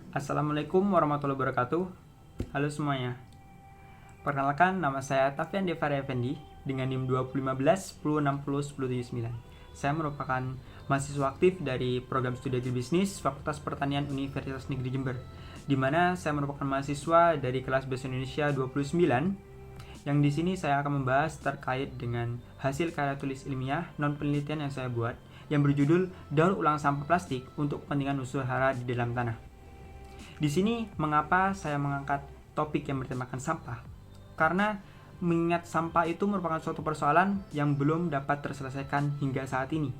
Assalamualaikum warahmatullahi wabarakatuh. Halo semuanya. Perkenalkan, nama saya Tafian Devara Effendi dengan NIM 2015 1060 1079. Saya merupakan mahasiswa aktif dari program studi agribisnis Fakultas Pertanian Universitas Negeri Jember, di mana saya merupakan mahasiswa dari kelas Bahasa Indonesia 29, yang di sini saya akan membahas terkait dengan hasil karya tulis ilmiah non penelitian yang saya buat yang berjudul Daur ulang sampah plastik untuk kepentingan unsur hara di dalam tanah. Di sini mengapa saya mengangkat topik yang bertemakan sampah? Karena mengingat sampah itu merupakan suatu persoalan yang belum dapat terselesaikan hingga saat ini.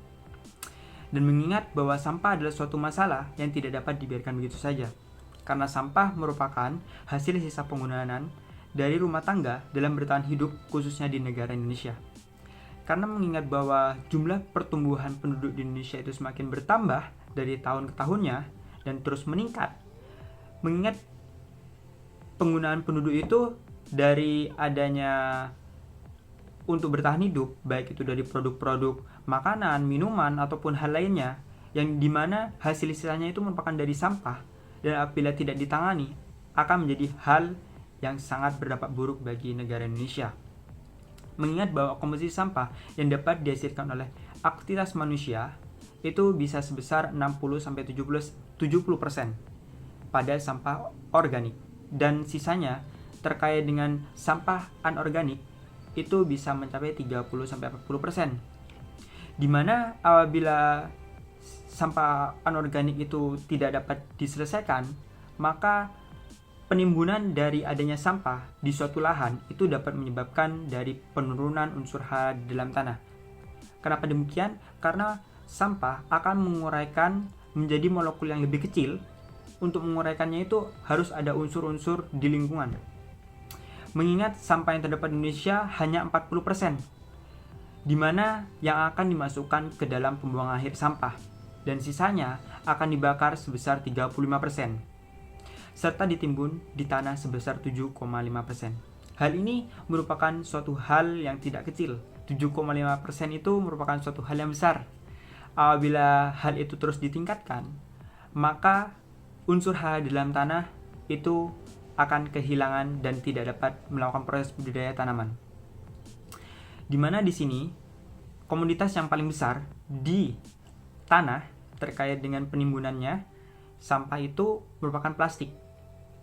Dan mengingat bahwa sampah adalah suatu masalah yang tidak dapat dibiarkan begitu saja. Karena sampah merupakan hasil sisa penggunaan dari rumah tangga dalam bertahan hidup khususnya di negara Indonesia. Karena mengingat bahwa jumlah pertumbuhan penduduk di Indonesia itu semakin bertambah dari tahun ke tahunnya dan terus meningkat. Mengingat penggunaan penduduk itu dari adanya untuk bertahan hidup, baik itu dari produk-produk makanan, minuman, ataupun hal lainnya, yang dimana hasil sisanya itu merupakan dari sampah, dan apabila tidak ditangani, akan menjadi hal yang sangat berdampak buruk bagi negara Indonesia. Mengingat bahwa komposisi sampah yang dapat dihasilkan oleh aktivitas manusia itu bisa sebesar 60-70% pada sampah organik, dan sisanya terkait dengan sampah anorganik itu bisa mencapai 30-40%. Dimana apabila sampah anorganik itu tidak dapat diselesaikan, maka penimbunan dari adanya sampah di suatu lahan itu dapat menyebabkan dari penurunan unsur hara di dalam tanah. Kenapa demikian? Karena sampah akan menguraikan menjadi molekul yang lebih kecil. Untuk menguraikannya itu harus ada unsur-unsur di lingkungan. Mengingat sampah yang terdapat di Indonesia hanya 40%, di mana yang akan dimasukkan ke dalam pembuangan akhir sampah, dan sisanya akan dibakar sebesar 35%, serta ditimbun di tanah sebesar 7,5%. Hal ini merupakan suatu hal yang tidak kecil. 7,5% itu merupakan suatu hal yang besar. Apabila hal itu terus ditingkatkan, maka unsur hara di dalam tanah itu akan kehilangan dan tidak dapat melakukan proses budidaya tanaman. Dimana di sini komoditas yang paling besar di tanah terkait dengan penimbunannya sampah itu merupakan plastik.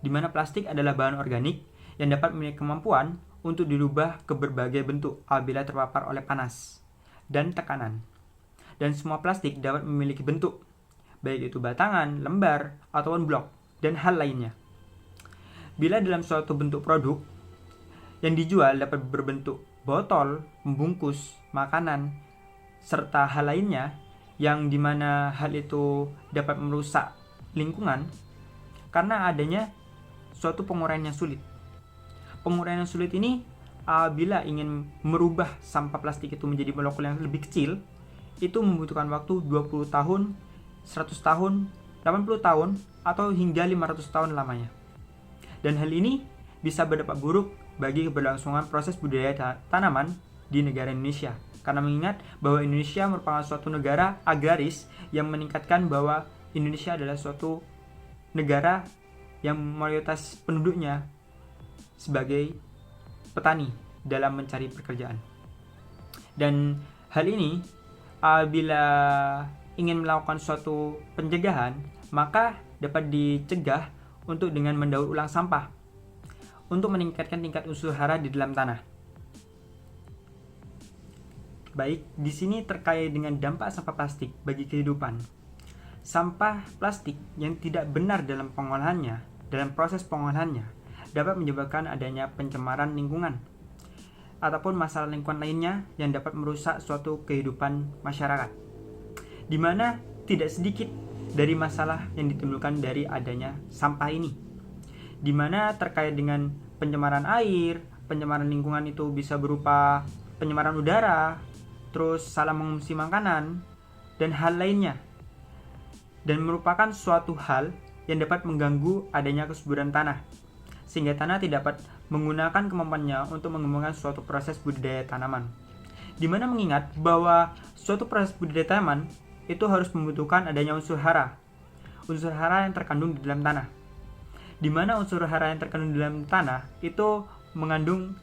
Dimana plastik adalah bahan organik yang dapat memiliki kemampuan untuk dirubah ke berbagai bentuk apabila terpapar oleh panas dan tekanan. Dan semua plastik dapat memiliki bentuk, baik itu batangan, lembar, ataupun blok, dan hal lainnya. Bila dalam suatu bentuk produk yang dijual dapat berbentuk botol, membungkus, makanan, serta hal lainnya, yang dimana hal itu dapat merusak lingkungan karena adanya suatu penguraian yang sulit. Penguraian yang sulit ini apabila ingin merubah sampah plastik itu menjadi molekul yang lebih kecil, itu membutuhkan waktu 20 tahun, 100 tahun, 80 tahun, atau hingga 500 tahun lamanya. Dan hal ini bisa berdampak buruk bagi keberlangsungan proses budidaya tanaman di negara Indonesia. Karena mengingat bahwa Indonesia merupakan suatu negara agraris yang meningkatkan bahwa Indonesia adalah suatu negara yang mayoritas penduduknya sebagai petani dalam mencari pekerjaan. Dan hal ini apabila ingin melakukan suatu pencegahan, maka dapat dicegah untuk dengan mendaur ulang sampah untuk meningkatkan tingkat unsur hara di dalam tanah. Baik, di sini terkait dengan dampak sampah plastik bagi kehidupan. Sampah plastik yang tidak benar dalam pengolahannya, dalam proses pengolahannya, dapat menyebabkan adanya pencemaran lingkungan ataupun masalah lingkungan lainnya yang dapat merusak suatu kehidupan masyarakat. Di mana tidak sedikit dari masalah yang ditimbulkan dari adanya sampah ini. Di mana terkait dengan pencemaran air, pencemaran lingkungan itu bisa berupa pencemaran udara, terus salah mengonsumsi makanan, dan hal lainnya. Dan merupakan suatu hal yang dapat mengganggu adanya kesuburan tanah, sehingga tanah tidak dapat menggunakan kemampuannya untuk mengembangkan suatu proses budidaya tanaman. Dimana mengingat bahwa suatu proses budidaya tanaman itu harus membutuhkan adanya unsur hara yang terkandung di dalam tanah. di mana unsur hara yang terkandung dalam tanah itu mengandung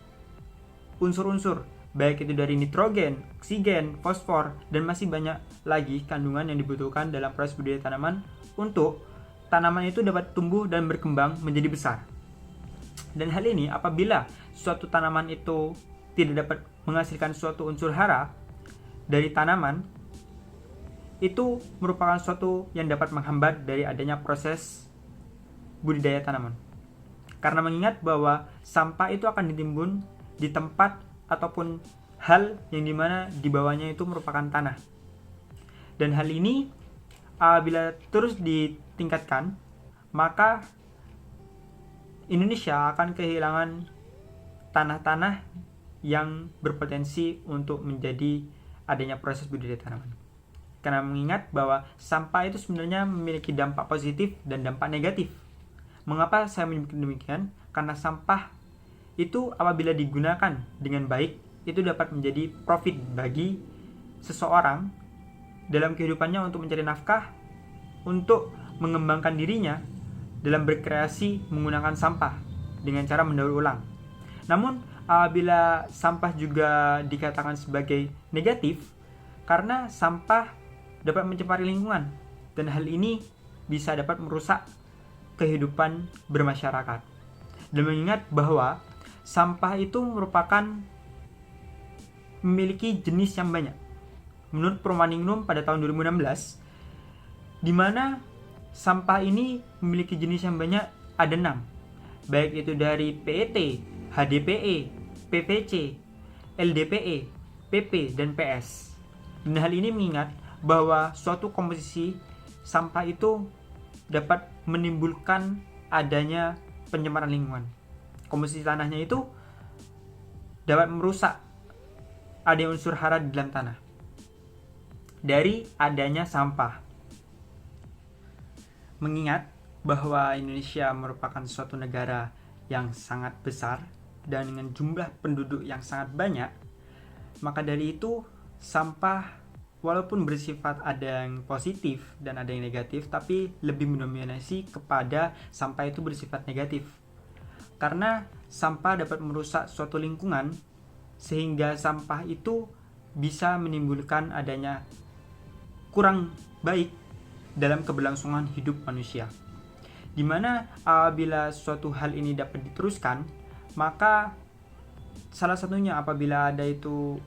unsur-unsur, baik itu dari nitrogen, oksigen, fosfor, dan masih banyak lagi kandungan yang dibutuhkan dalam proses budidaya tanaman untuk tanaman itu dapat tumbuh dan berkembang menjadi besar. Dan hal ini apabila suatu tanaman itu tidak dapat menghasilkan suatu unsur hara dari tanaman, itu merupakan suatu yang dapat menghambat dari adanya proses budidaya tanaman. Karena mengingat bahwa sampah itu akan ditimbun di tempat ataupun hal yang dimana di bawahnya itu merupakan tanah. Dan hal ini apabila terus ditingkatkan, maka Indonesia akan kehilangan tanah-tanah yang berpotensi untuk menjadi adanya proses budidaya tanaman. Karena mengingat bahwa sampah itu sebenarnya memiliki dampak positif dan dampak negatif. Mengapa saya menyebut demikian? Karena sampah itu apabila digunakan dengan baik, itu dapat menjadi profit bagi seseorang dalam kehidupannya untuk mencari nafkah, untuk mengembangkan dirinya dalam berkreasi menggunakan sampah dengan cara mendaur ulang. Namun apabila sampah juga dikatakan sebagai negatif, karena sampah dapat mencemari lingkungan, dan hal ini bisa dapat merusak kehidupan bermasyarakat. Dan mengingat bahwa sampah itu merupakan memiliki jenis yang banyak. Menurut Permaningrum pada tahun 2016, di mana sampah ini memiliki jenis yang banyak, ada 6. Baik itu dari PET, HDPE, PVC, LDPE, PP, dan PS. Dan hal ini mengingat bahwa suatu komposisi sampah itu dapat menimbulkan adanya pencemaran lingkungan. Komposisi tanahnya itu dapat merusak adanya unsur hara di dalam tanah dari adanya sampah. Mengingat bahwa Indonesia merupakan suatu negara yang sangat besar dan dengan jumlah penduduk yang sangat banyak, maka dari itu sampah walaupun bersifat ada yang positif dan ada yang negatif, tapi lebih mendominasi kepada sampah itu bersifat negatif. Karena sampah dapat merusak suatu lingkungan, sehingga sampah itu bisa menimbulkan adanya kurang baik dalam keberlangsungan hidup manusia. Dimana apabila suatu hal ini dapat diteruskan, maka salah satunya apabila ada itu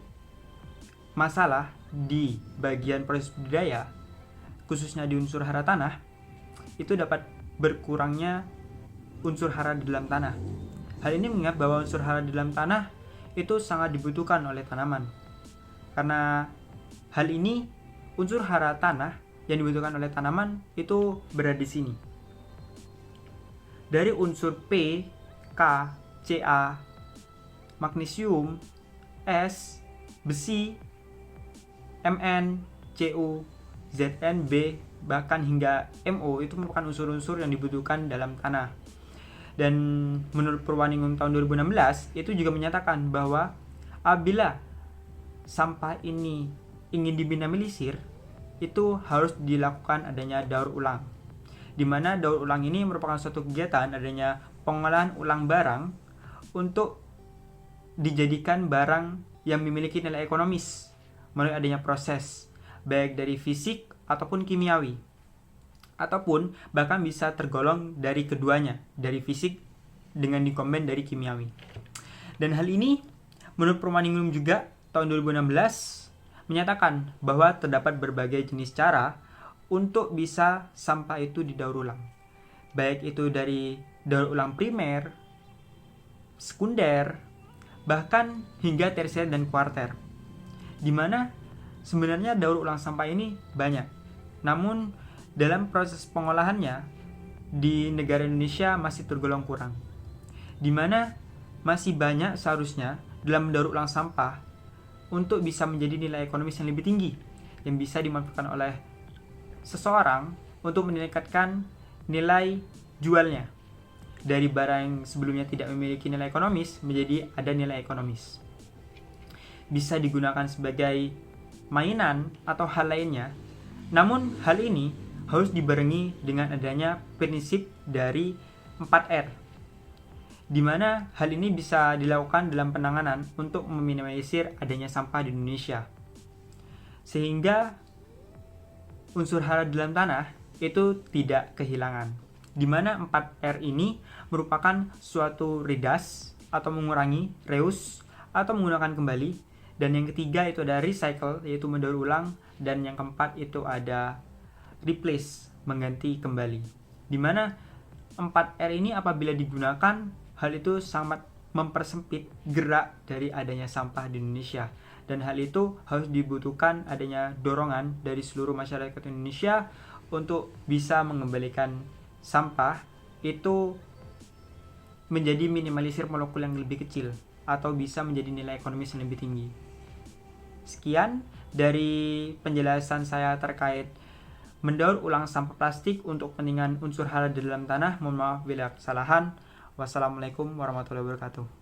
masalah di bagian proses budidaya, khususnya di unsur hara tanah, itu dapat berkurangnya unsur hara di dalam tanah. Hal ini mengingat bahwa unsur hara di dalam tanah itu sangat dibutuhkan oleh tanaman. Karena hal ini, unsur hara tanah yang dibutuhkan oleh tanaman itu berada di sini. Dari unsur P, K, Ca, magnesium, S, besi, Mn, Cu, Zn, B, bahkan hingga Mo itu merupakan unsur-unsur yang dibutuhkan dalam tanah. Dan menurut Permaningrum tahun 2016 itu juga menyatakan bahwa apabila sampah ini ingin diminimalisir, itu harus dilakukan adanya daur ulang. Di mana daur ulang ini merupakan suatu kegiatan adanya pengolahan ulang barang untuk dijadikan barang yang memiliki nilai ekonomis melalui adanya proses baik dari fisik ataupun kimiawi, ataupun bahkan bisa tergolong dari keduanya, dari fisik dengan dikombin dari kimiawi. Dan hal ini menurut Permaningrum juga tahun 2016 menyatakan bahwa terdapat berbagai jenis cara untuk bisa sampah itu didaur ulang, baik itu dari daur ulang primer, sekunder, bahkan hingga tersier dan kuarter, di mana sebenarnya daur ulang sampah ini banyak. Namun dalam proses pengolahannya di negara Indonesia masih tergolong kurang, di mana masih banyak seharusnya dalam mendaur ulang sampah untuk bisa menjadi nilai ekonomis yang lebih tinggi yang bisa dimanfaatkan oleh seseorang untuk meningkatkan nilai jualnya dari barang yang sebelumnya tidak memiliki nilai ekonomis menjadi ada nilai ekonomis. Bisa digunakan sebagai mainan atau hal lainnya. Namun hal ini harus dibarengi dengan adanya prinsip dari 4R, di mana hal ini bisa dilakukan dalam penanganan untuk meminimalisir adanya sampah di Indonesia, sehingga unsur hara dalam tanah itu tidak kehilangan. Di mana 4R ini merupakan suatu reduce atau mengurangi, reuse atau menggunakan kembali, dan yang ketiga itu ada recycle yaitu mendaur ulang, dan yang keempat itu ada replace, mengganti kembali. Di mana 4R ini apabila digunakan, hal itu sangat mempersempit gerak dari adanya sampah di Indonesia, dan hal itu harus dibutuhkan adanya dorongan dari seluruh masyarakat Indonesia untuk bisa mengembalikan sampah itu menjadi minimalisir molekul yang lebih kecil atau bisa menjadi nilai ekonomis yang lebih tinggi. Sekian dari penjelasan saya terkait mendaur ulang sampah plastik untuk kepentingan unsur hara di dalam tanah. Mohon maaf bila kesalahan. Wassalamualaikum warahmatullahi wabarakatuh.